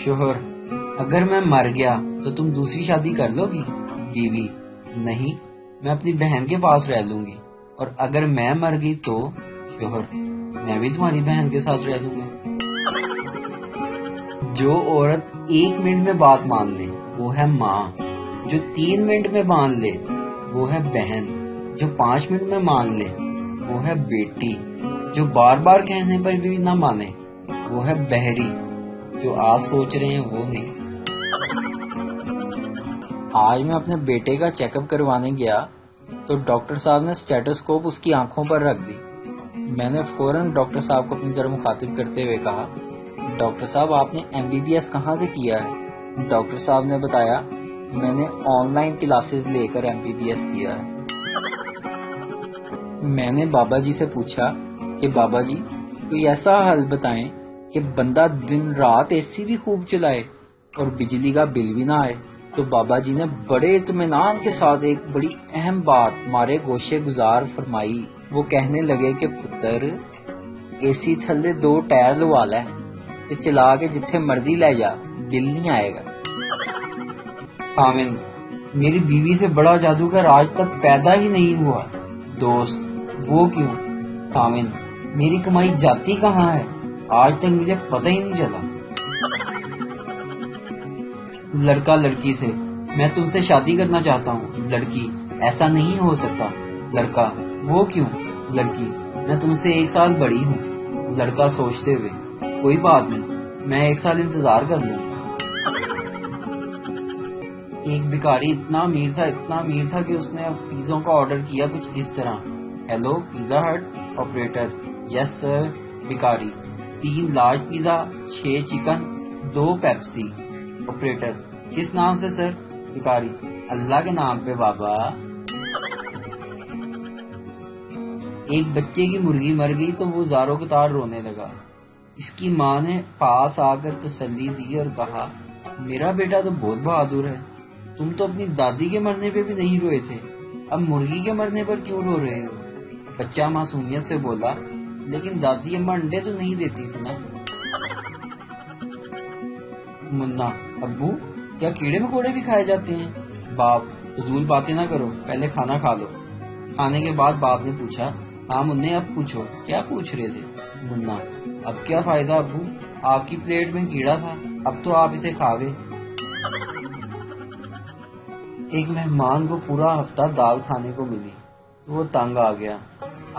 شوہر: اگر میں مر گیا تو تم دوسری شادی کر لو گی؟ بیوی: نہیں، میں اپنی بہن کے پاس رہ لوں گی، اور اگر میں مر گئی تو؟ شوہر: میں بھی تمہاری بہن کے ساتھ رہ لوں گا۔ جو عورت 1 منٹ میں بات مان لے وہ ہے ماں، جو 3 منٹ میں مان لے وہ ہے بہن، جو 5 منٹ میں مان لے وہ ہے بیٹی، جو بار بار کہنے پر بھی نہ مانے وہ ہے بہری۔ جو آپ سوچ رہے ہیں وہ نہیں۔ آج میں اپنے بیٹے کا چیک اپ کروانے گیا تو ڈاکٹر صاحب نے اسٹیٹوسکوپ اس کی آنکھوں پر رکھ دی۔ میں نے فوراً ڈاکٹر صاحب کو اپنی طرف مخاطب کرتے ہوئے کہا: ڈاکٹر صاحب، آپ نے MBBS کہاں سے کیا ہے؟ ڈاکٹر صاحب نے بتایا: میں نے آن لائن کلاسز لے کر MBBS کیا ہے۔ میں نے بابا جی سے پوچھا کہ بابا جی کوئی ایسا حل بتائیں کہ بندہ دن رات AC بھی خوب چلائے اور بجلی کا بل بھی نہ آئے۔ تو بابا جی نے بڑے اطمینان کے ساتھ ایک بڑی اہم بات مارے گوشے گزار فرمائی۔ وہ کہنے لگے کہ پتر، AC تھلے 2 ٹائر لوا لے تے چلا کے جتھے مرضی لے جا، بل نہیں آئے گا۔ خاوند: میری بیوی سے بڑا جادوگر آج تک پیدا ہی نہیں ہوا۔ دوست: وہ کیوں؟ خاوند: میری کمائی جاتی کہاں ہے؟ آج تک مجھے پتہ ہی نہیں چلا۔ لڑکا لڑکی سے: میں تم سے شادی کرنا چاہتا ہوں۔ لڑکی: ایسا نہیں ہو سکتا۔ لڑکا: وہ کیوں؟ لڑکی: میں تم سے 1 سال بڑی ہوں۔ لڑکا سوچتے ہوئے: کوئی بات نہیں، میں 1 سال انتظار کر لوں۔ ایک بھکاری اتنا امیر تھا کہ اس نے پیزوں کا آرڈر کیا کچھ اس طرح: ہیلو پیزا ہٹ۔ آپریٹر: یس سر۔ بھکاری: 3 large pizza, 6 chicken, 2 Pepsi. Operator: کس نام سے سر؟ بھکاری: اللہ کے نام پہ بابا۔ ایک بچے کی مرغی مر گئی تو وہ زاروں قطار رونے لگا۔ اس کی ماں نے پاس آ کر تسلی دی اور کہا: میرا بیٹا تو بہت بہادر ہے، تم تو اپنی دادی کے مرنے پہ بھی نہیں روئے تھے، اب مرغی کے مرنے پر کیوں رو رہے ہو؟ بچہ معصومیت سے بولا: لیکن دادی اماں انڈے تو نہیں دیتی تھی نا۔ منا: ابو، کیا کیڑے مکوڑے بھی کھائے جاتے ہیں؟ باپ: فضول باتیں نہ کرو، پہلے کھانا کھا لو۔ کھانے کے بعد باپ نے پوچھا: ہاں منہ، اب پوچھو، کیا پوچھ رہے تھے؟ منا: اب کیا فائدہ ابو، آپ کی پلیٹ میں کیڑا تھا، اب تو آپ اسے کھا گئے۔ ایک مہمان کو پورا ہفتہ دال کھانے کو ملی تو وہ تنگ آ گیا۔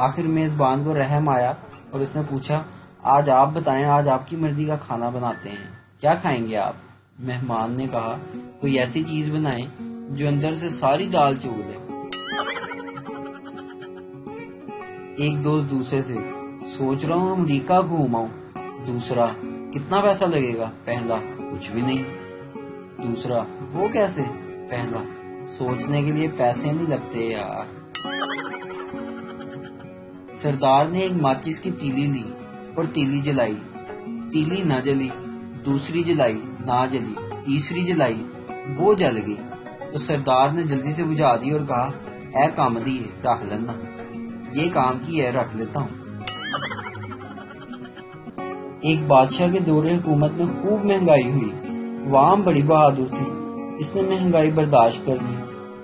آخر میزبان کو رحم آیا اور اس نے پوچھا: آج آپ بتائیں، آج آپ کی مرضی کا کھانا بناتے ہیں، کیا کھائیں گے آپ؟ مہمان نے کہا: کوئی ایسی چیز بنائیں جو اندر سے ساری دال چوگ لے۔ ایک دوست دوسرے سے: سوچ رہا ہوں امریکہ گھوم آؤں۔ دوسرا: کتنا پیسہ لگے گا؟ پہلا: کچھ بھی نہیں۔ دوسرا: وہ کیسے؟ پہلا: سوچنے کے لیے پیسے نہیں لگتے یار۔ سردار نے ایک ماچس کی تیلی لی اور تیلی جلائی، تیلی نہ جلی، دوسری جلائی، نہ جلی، تیسری جلائی، وہ جل گئی تو سردار نے جلدی سے بجھا دی اور کہا: اے کامدی ہے، رکھ لینا، یہ کام کی ہے، رکھ لیتا ہوں۔ ایک بادشاہ کے دور حکومت میں خوب مہنگائی ہوئی، عوام بڑی بہادر تھی، اس نے مہنگائی برداشت کر لی۔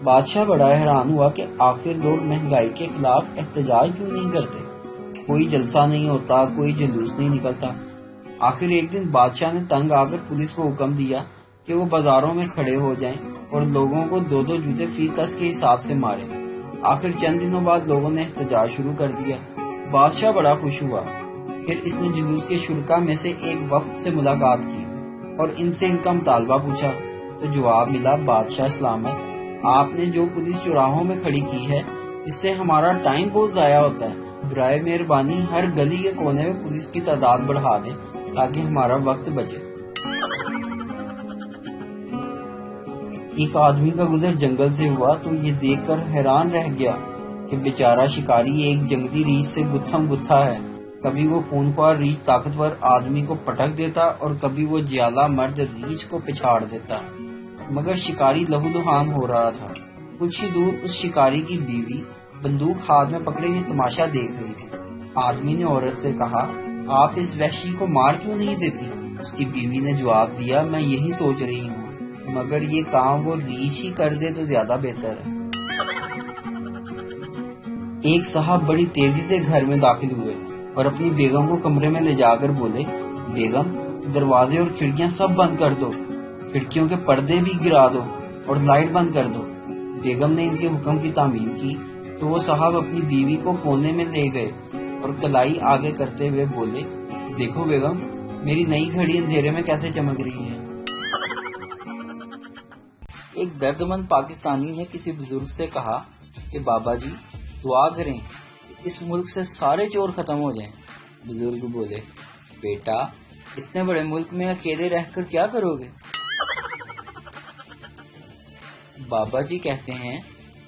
بادشاہ بڑا حیران ہوا کہ آخر لوگ مہنگائی کے خلاف احتجاج کیوں نہیں کرتے، کوئی جلسہ نہیں ہوتا، کوئی جلوس نہیں نکلتا۔ آخر ایک دن بادشاہ نے تنگ آ کر پولیس کو حکم دیا کہ وہ بازاروں میں کھڑے ہو جائیں اور لوگوں کو 2 جوتے فی کس کے حساب سے ماریں۔ آخر چند دنوں بعد لوگوں نے احتجاج شروع کر دیا۔ بادشاہ بڑا خوش ہوا۔ پھر اس نے جلوس کے شرکاء میں سے ایک وفد سے ملاقات کی اور ان سے ان کا مطالبہ پوچھا تو جواب ملا: بادشاہ سلامت، آپ نے جو پولیس چوراہوں میں کھڑی کی ہے اس سے ہمارا ٹائم بہت ضائع ہوتا ہے، برائے مہربانی ہر گلی کے کونے میں پولیس کی تعداد بڑھا دیں تاکہ ہمارا وقت بچے۔ ایک آدمی کا گزر جنگل سے ہوا تو یہ دیکھ کر حیران رہ گیا کہ بیچارہ شکاری ایک جنگلی ریچھ سے گتھم گتھا ہے، کبھی وہ خونخوار ریچھ طاقتور آدمی کو پٹک دیتا اور کبھی وہ جیالہ مرد ریچھ کو پچھاڑ دیتا، مگر شکاری لہو لہان ہو رہا تھا۔ کچھ ہی دور اس شکاری کی بیوی بندوق ہاتھ میں پکڑے ہوئے تماشا دیکھ رہی تھی۔ آدمی نے عورت سے کہا: آپ اس وحشی کو مار کیوں نہیں دیتی؟ اس کی بیوی نے جواب دیا، میں یہی سوچ رہی ہوں، مگر یہ کام وہ ریچھ ہی کر دے تو زیادہ بہتر ہے۔ ایک صاحب بڑی تیزی سے گھر میں داخل ہوئے اور اپنی بیگم کو کمرے میں لے جا کر بولے، بیگم دروازے اور کھڑکیاں سب بند کر دو، کھڑکیوں کے پردے بھی گرا دو اور لائٹ بند کر دو۔ بیگم نے ان کے حکم کی تعمیل کی تو وہ صاحب اپنی بیوی کو کونے میں لے گئے اور کلائی آگے کرتے ہوئے بولے، دیکھو بیگم، میری نئی گھڑی اندھیرے میں کیسے چمک رہی ہے۔ ایک دردمند پاکستانی نے کسی بزرگ سے کہا کہ بابا جی دعا کریں کہ اس ملک سے سارے چور ختم ہو جائیں۔ بزرگ بولے، بیٹا اتنے بڑے ملک میں اکیلے رہ کر کیا کرو گے؟ بابا جی کہتے ہیں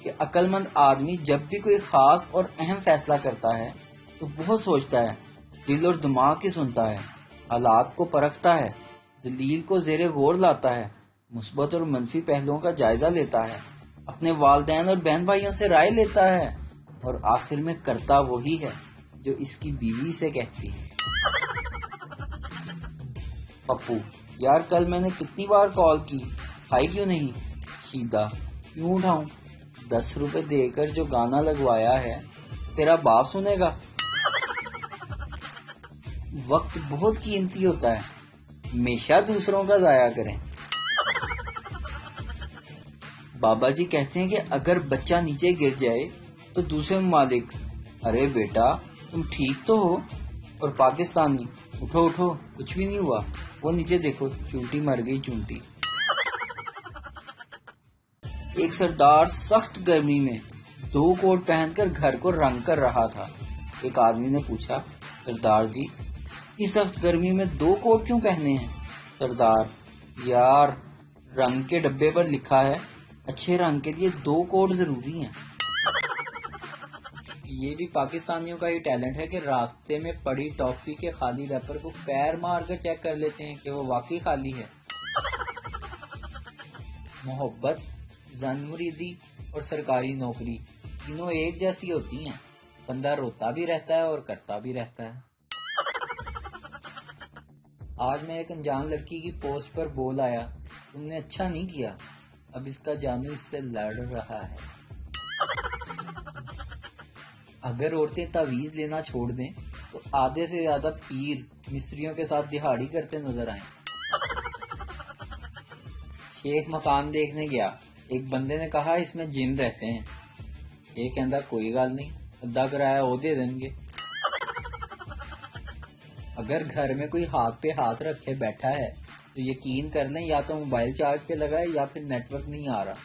کہ عقل مند آدمی جب بھی کوئی خاص اور اہم فیصلہ کرتا ہے تو بہت سوچتا ہے، دل اور دماغ کی سنتا ہے، حالات کو پرکھتا ہے، دلیل کو زیر غور لاتا ہے، مثبت اور منفی پہلوؤں کا جائزہ لیتا ہے، اپنے والدین اور بہن بھائیوں سے رائے لیتا ہے اور آخر میں کرتا وہی ہے جو اس کی بیوی سے کہتی ہے۔ پپو، یار کل میں نے کتنی بار کال کی، اٹھائی کیوں نہیں؟ شیدا، کیوں اٹھاؤں؟ 10 روپے دے کر جو گانا لگوایا ہے تیرا باپ سنے گا۔ وقت بہت قیمتی ہوتا ہے، ہمیشہ دوسروں کا ضائع کریں۔ بابا جی کہتے ہیں کہ اگر بچہ نیچے گر جائے تو دوسرے ممالک، ارے بیٹا تم ٹھیک تو ہو؟ اور پاکستانی، اٹھو اٹھو کچھ بھی نہیں ہوا، وہ نیچے دیکھو چونٹی مر گئی چونٹی۔ ایک سردار سخت گرمی میں 2 کوٹ پہن کر گھر کو رنگ کر رہا تھا۔ ایک آدمی نے پوچھا، سردار جی اتنی سخت گرمی میں 2 کوٹ کیوں پہنے ہیں؟ سردار، یار رنگ کے ڈبے پر لکھا ہے اچھے رنگ کے لیے 2 کوٹ ضروری ہیں۔ یہ بھی پاکستانیوں کا ہی ٹیلنٹ ہے کہ راستے میں پڑی ٹافی کے خالی ریپر کو پیر مار کر چیک کر لیتے ہیں کہ وہ واقعی خالی ہے۔ محبت، زن مریدی اور سرکاری نوکری تینوں ایک جیسی ہوتی ہیں، بندہ روتا بھی رہتا ہے اور کرتا بھی رہتا ہے۔ آج میں ایک انجان لڑکی کی پوسٹ پر بول آیا، تم نے اچھا نہیں کیا، اب اس کا جانو اس سے لڑ رہا ہے۔ اگر عورتیں تعویذ لینا چھوڑ دیں تو آدھے سے زیادہ پیر مصریوں کے ساتھ دہاڑی کرتے نظر آئیں۔ شیخ مکان دیکھنے گیا، ایک بندے نے کہا اس میں جن رہتے ہیں۔ یہ کہندا کوئی گل نہیں، ادھا کرایہ وہ دے دیں گے۔ اگر گھر میں کوئی ہاتھ پہ ہاتھ رکھے بیٹھا ہے تو یقین کر لیں یا تو موبائل چارج پہ لگا ہے یا پھر نیٹ ورک نہیں آ رہا۔